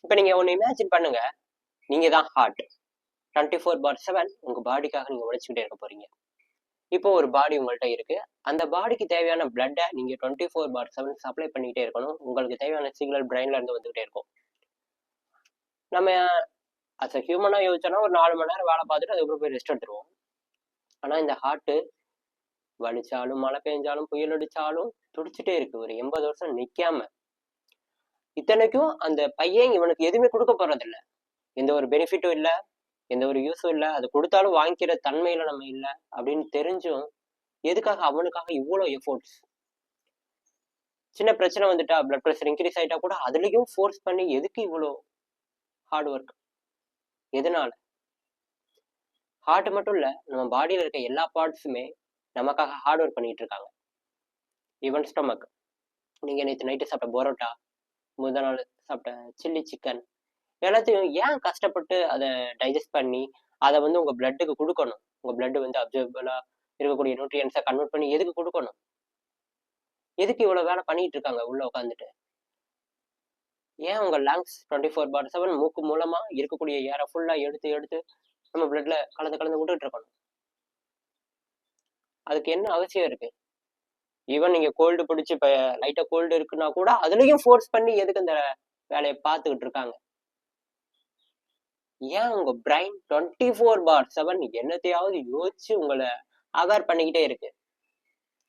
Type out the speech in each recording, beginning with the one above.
இப்போ நீங்க ஒன்று இமேஜின் பண்ணுங்க, நீங்க தான் ஹார்ட். 24/7 உங்க பாடிக்காக நீங்க உழைச்சிக்கிட்டே இருக்க போறீங்க. இப்போ ஒரு பாடி உங்கள்கிட்ட இருக்கு. அந்த பாடிக்கு தேவையான பிளட்டை நீங்க 24/7 சப்ளை பண்ணிக்கிட்டே இருக்கணும். உங்களுக்கு தேவையான சிக்னல் பிரெயின்ல இருந்து வந்துகிட்டே இருக்கும். நம்ம அஸ் அ ஹியூமனா யோசிச்சோன்னா ஒரு 4 மணி நேரம் வேலை பார்த்துட்டு அதுக்கப்புறம் போய் ரெஸ்ட் எடுத்துருவோம். ஆனா இந்த ஹார்ட் வலிச்சாலும், மழை பெஞ்சாலும், புயல் அடிச்சாலும் துடிச்சுட்டே இருக்கு. ஒரு 80 வருஷம் நிக்காம. இத்தனைக்கும் அந்த பையன் இவனுக்கு எதுவுமே கொடுக்க போறதில்ல. எந்த ஒரு பெனிஃபிட்டும் இல்லை, எந்த ஒரு யூஸும் இல்லை, அது கொடுத்தாலும் வாங்கிக்கிற தன்மையில நம்ம இல்லை அப்படின்னு தெரிஞ்சும் எதுக்காக அவனுக்காக இவ்வளோ எஃபோர்ட்ஸ்? சின்ன பிரச்சனை வந்துட்டா, பிளட் ப்ரெஷர் இன்க்ரீஸ் ஆயிட்டா கூட அதுலயும் ஃபோர்ஸ் பண்ணி எதுக்கு இவ்வளோ ஹார்ட் ஒர்க்? எதனால? ஹார்ட் மட்டும் இல்ல, நம்ம பாடியில இருக்க எல்லா பார்ட்ஸுமே நமக்காக ஹார்ட் ஒர்க் பண்ணிட்டு இருக்காங்க. Even stomach. நீங்க நேற்று நைட்டு சாப்பிட்ட பரோட்டா, முதல் நாள் சாப்பிட்ட சில்லி சிக்கன், எல்லாத்தையும் ஏன் கஷ்டப்பட்டு அதை டைஜஸ்ட் பண்ணி அதை வந்து உங்க பிளட்டுக்கு கொடுக்கணும்? உங்க பிளட் வந்து அப்சர்வபிளா இருக்கக்கூடிய நியூட்ரியன்ஸை கன்வெர்ட் பண்ணி எதுக்கு கொடுக்கணும்? எதுக்கு இவ்வளவு வேலை பண்ணிட்டு இருக்காங்க உள்ள உட்காந்துட்டு? ஏன் உங்க லங்ஸ் 24/7 மூக்கு மூலமா இருக்கக்கூடிய ஏரை ஃபுல்லா எடுத்து எடுத்து நம்ம பிளட்ல கலந்து கலந்து விட்டுட்டு இருக்கணும்? அதுக்கு என்ன அவசியம் இருக்கு? ஈவன் நீங்க கோல்டு பிடிச்சி இப்ப லைட்டா கோல்டு இருக்குன்னா கூட அதுலயும் ஃபோர்ஸ் பண்ணி எதுக்கு அந்த வேலையை பார்த்துக்கிட்டு இருக்காங்க? ஏன் உங்க பிரைன் 24/7 என்னத்தையாவது யோசிச்சு உங்களை அவேர் பண்ணிக்கிட்டே இருக்கு?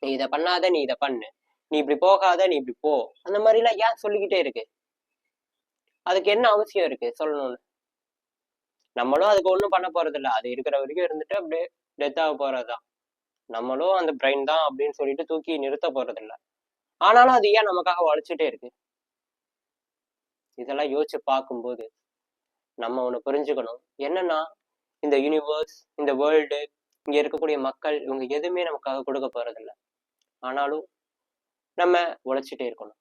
நீ இதை பண்ணாத, நீ இதை பண்ணு, நீ இப்படி போகாத, நீ இப்படி போ, அந்த மாதிரி எல்லாம் ஏன் சொல்லிக்கிட்டே இருக்கு? அதுக்கு என்ன அவசியம் இருக்கு சொல்லணும்னு? நம்மளும் அதுக்கு ஒன்றும் பண்ண போறது இல்லை. அது இருக்கிற வரைக்கும் இருந்துட்டு அப்படியே டெத் ஆக போறதுதான். நம்மளும் அந்த பிரெயின் தான் அப்படின்னு சொல்லிட்டு தூக்கி நிறுத்த போறது இல்லை. ஆனாலும் அது ஏன் நமக்காக உழைச்சிட்டே இருக்கு? இதெல்லாம் யோசிச்சு பார்க்கும்போது நம்ம ஒண்ணு புரிஞ்சுக்கணும். என்னன்னா, இந்த யூனிவர்ஸ், இந்த வேர்ல்டு, இங்க இருக்கக்கூடிய மக்கள், இவங்க எதுவுமே நமக்காக கொடுக்க போறது இல்லை. ஆனாலும் நம்ம உழைச்சிட்டே இருக்கணும்.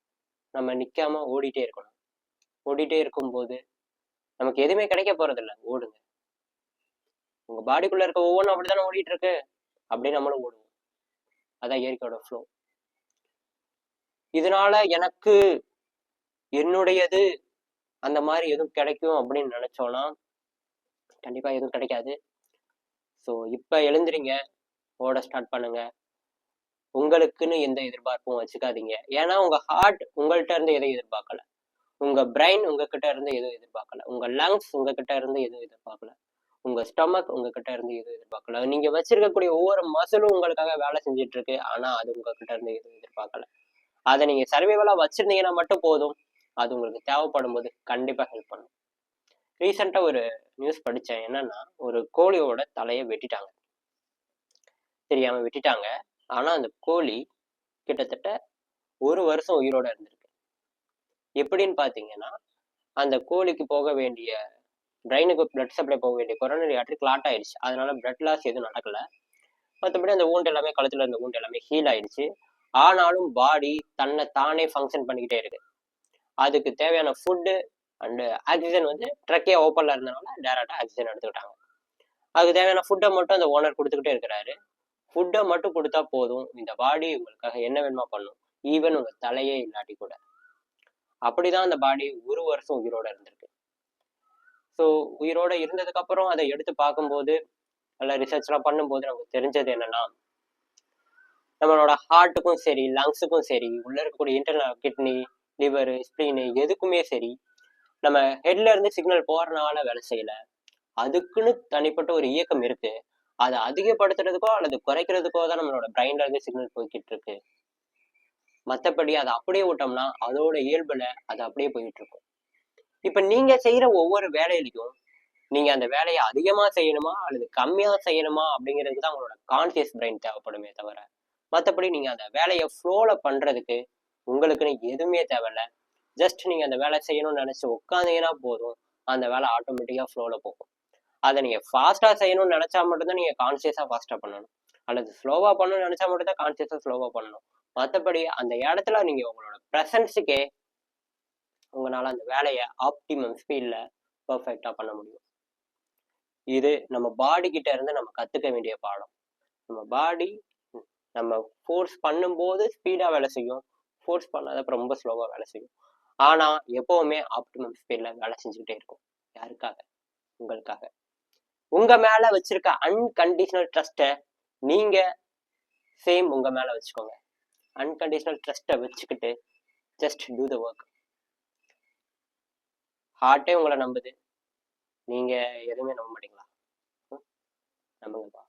நம்ம நிக்காம ஓடிட்டே இருக்கணும். ஓடிட்டே இருக்கும்போது நமக்கு எதுவுமே கிடைக்க போறது இல்லை. ஓடுங்க. உங்க பாடிக்குள்ள இருக்க ஒவ்வொன்றும் அப்படித்தானே ஓடிட்டு இருக்கு. அப்படியே நம்மளும் ஓடுவோம். அதான் இயற்கையோட ஃப்ளோ. இதனால எனக்கு என்னுடையது அந்த மாதிரி எதுவும் கிடைக்கும் அப்படின்னு நினைச்சோம்னா கண்டிப்பா எதுவும் கிடைக்காது. ஸோ இப்ப எழுந்துறீங்க, ஓட ஸ்டார்ட் பண்ணுங்க. உங்களுக்குன்னு எந்த எதிர்பார்ப்பும் வச்சுக்காதீங்க. ஏன்னா உங்க ஹார்ட் உங்கள்கிட்ட இருந்து எதையும் எதிர்பார்க்கல, உங்க பிரெயின் உங்ககிட்ட இருந்து எதுவும் எதிர்பார்க்கல, உங்க லங்ஸ் உங்ககிட்ட இருந்து எதுவும் எதிர்பார்க்கல, உங்க ஸ்டொமக் உங்ககிட்ட இருந்து எதுவும் எதிர்பார்க்கல. நீங்க வச்சிருக்கக்கூடிய ஒவ்வொரு மசிலும் உங்களுக்காக வேலை செஞ்சுட்டு இருக்கு. ஆனா அது உங்ககிட்ட இருந்து எதுவும் எதிர்பார்க்கல. அதை நீங்க சர்வைவலா வச்சிருந்தீங்கன்னா மட்டும் போதும். அது உங்களுக்கு தேவைப்படும் போது கண்டிப்பா ஹெல்ப் பண்ணும். ரீசெண்டா ஒரு நியூஸ் படிச்சேன். என்னன்னா, ஒரு கோழியோட தலையை வெட்டிட்டாங்க, தெரியாம வெட்டிட்டாங்க. ஆனா அந்த கோழி கிட்டத்தட்ட 1 வருஷம் உயிரோட இருந்திருக்கு. எப்படின்னு பாத்தீங்கன்னா, அந்த கோழிக்கு போக வேண்டிய பிரெயினுக்கு பிளட் சப்ளை போக வேண்டிய கொரோனரி ஆர்டரி கிளாட் ஆயிடுச்சு. அதனால பிளட் லாஸ் எதுவும் நடக்கல. மற்றபடி அந்த ஊண்டு எல்லாமே, கழுத்துல இருந்த ஊண்டு எல்லாமே ஹீல் ஆயிடுச்சு. ஆனாலும் பாடி தன்னை தானே ஃபங்க்ஷன் பண்ணிக்கிட்டே இருக்கு. அதுக்கு தேவையான ஃபுட்டு அண்ட் ஆக்சிஜன் வந்து ட்ரக்கே ஓப்பன்ல இருந்தனால டைரக்டா ஆக்சிஜன் எடுத்துக்கிட்டாங்க. அதுக்கு தேவையான ஃபுட்டை மட்டும் அந்த ஓனர் கொடுத்துக்கிட்டே இருக்கிறாரு. ஃபுட்டை மட்டும் கொடுத்தா போதும், இந்த பாடி உங்களுக்காக என்ன வேணுமா பண்ணும். ஈவன் உங்க தலையே இல்லாட்டி கூட. அப்படிதான் அந்த பாடி 1 வருஷம் உயிரோட இருந்திருக்கு. ஸோ உயிரோட இருந்ததுக்கு அப்புறம் அதை எடுத்து பார்க்கும்போது, நல்ல ரிசர்ச்லாம் பண்ணும்போது நமக்கு தெரிஞ்சது என்னன்னா, நம்மளோட ஹார்ட்டுக்கும் சரி, லங்ஸுக்கும் சரி, உள்ள இருக்கக்கூடிய இன்டர்னல் கிட்னி, லிவர், ஸ்பிளீன் எதுக்குமே சரி, நம்ம ஹெட்ல இருந்து சிக்னல் போறதுனால வேலை செய்யல. அதுக்குன்னு தனிப்பட்ட ஒரு இயக்கம் இருக்கு. அதை அதிகப்படுத்துறதுக்கோ அல்லது குறைக்கிறதுக்கோ தான் நம்மளோட பிரெயின்ல இருந்து சிக்னல் போய்கிட்டு இருக்கு. மற்றபடி அதை அப்படியே விட்டோம்னா அதோட இயல்புல அது அப்படியே போயிட்டு இருக்கும். இப்ப நீங்க செய்யற ஒவ்வொரு வேலையிலையும் நீங்க அந்த வேலையை அதிகமா செய்யணுமா அல்லது கம்மியா செய்யணுமா அப்படிங்கிறதுக்கு தான் உங்களோட கான்சியஸ் பிரெயின் தேவைப்படுமே தவிர, மற்றபடி நீங்க அந்த வேலையை ஃப்ளோல பண்றதுக்கு உங்களுக்குன்னு எதுவுமே தேவையில்ல. ஜஸ்ட் நீங்க அந்த வேலை செய்யணும்னு நினைச்சு உட்காந்தீங்கன்னா போதும், அந்த வேலை ஆட்டோமேட்டிக்கா ஃப்ளோல போகும். அதை நீங்க ஃபாஸ்டா செய்யணும்னு நினைச்சா மட்டும்தான் நீங்க கான்சியஸா ஃபாஸ்டா பண்ணணும், அல்லது ஸ்லோவா பண்ணணும்னு நினைச்சா மட்டும்தான் கான்சியஸா ஸ்லோவா பண்ணணும். மற்றபடி அந்த இடத்துல நீங்க உங்களோட ப்ரெசன்ஸுக்கே உங்களால அந்த வேலையை ஆப்டிமம் ஸ்பீட்ல பர்ஃபெக்டா பண்ண முடியும். இது நம்ம பாடி கிட்ட இருந்து நம்ம கத்துக்க வேண்டிய பாடம். நம்ம பாடி நம்ம ஃபோர்ஸ் பண்ணும்போது ஸ்பீடா வேலை செய்யும், ஃபோர்ஸ் பண்ணாதப்ப ரொம்ப ஸ்லோவா வேலை செய்யும். ஆனா எப்பவுமே ஆப்டிமம் ஸ்பீட்ல வேலை செஞ்சுக்கிட்டே இருக்கும். யாருக்காக? உங்களுக்காக. உங்க மேல வச்சிருக்க அன்கண்டிஷனல் ட்ரஸ்ட்டை நீங்க சேம் உங்க மேல வச்சுக்கோங்க. அன்கண்டிஷனல் ட்ரஸ்ட்டை வச்சுக்கிட்டு ஜஸ்ட் டூ த ஒர்க். ஹார்ட்டே உங்களை நம்புது, நீங்க எதுவுமே நம்ப மாட்டீங்களா? நம்புங்கப்பா.